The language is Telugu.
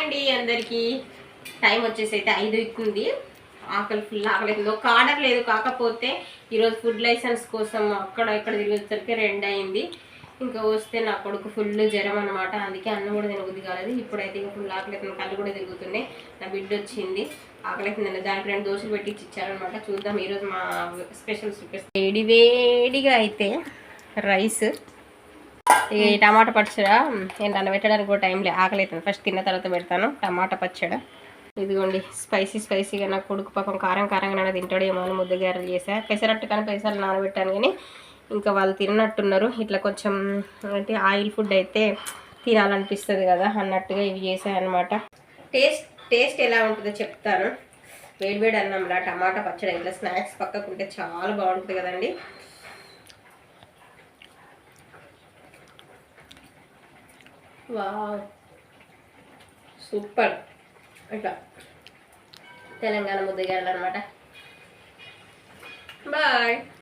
అండి అందరికీ. టైం వచ్చేసి అయితే 5 అవుతుంది. ఆకలి ఫుల్ ఆకలి అవుతుంది. ఒక ఆర్డర్ లేదు, కాకపోతే ఈరోజు ఫుడ్ లైసెన్స్ కోసం అక్కడ ఇక్కడ తిరిగి వచ్చేసరికి 2 అయింది. ఇంకా వస్తే నా కొడుకు ఫుల్ జ్వరం అనమాట, అందుకే అన్నం కూడా తినబుద్ధి కాలేదు. ఇప్పుడైతే ఇంకా ఫుల్ ఆకలి అవుతుంది, కళ్ళు కూడా తిరుగుతున్నాయి. నా బిడ్డ వచ్చింది, ఆకలి అవుతుందండి. దానికి 2 దోశలు పెట్టి ఇచ్చారనమాట. చూద్దాం ఈరోజు మా స్పెషల్ వేడి వేడిగా అయితే రైస్, ఈ టమాటా పచ్చడి ఏంటన్న పెట్టడానికి కూడా టైం లేదు, ఆకలి అవుతుంది. ఫస్ట్ తిన్న తర్వాత పెడతాను టమాటా పచ్చడి. ఇదిగోండి స్పైసీగా నా కొడుకు పాపం కారంగా తింటాడేమో అని ముద్దగారెలు చేసా. పెసరట్టు కానీ పెసలు నానబెట్టాను, కానీ ఇంకా వాళ్ళు తిన్నట్టున్నారు. ఇట్లా కొంచెం అంటే ఆయిల్ ఫుడ్ అయితే తినాలనిపిస్తుంది కదా అన్నట్టుగా ఇవి చేసాయన్నమాట. టేస్ట్ ఎలా ఉంటుందో చెప్తాను. వేడివేడి అన్నంలా టమాటా పచ్చడి ఇట్లా స్నాక్స్ పక్కకుంటే చాలా బాగుంటుంది కదండి. Wow, super. ఇట్లా తెలంగాణ ముద్దగారెలు అనమాట. బాయ్.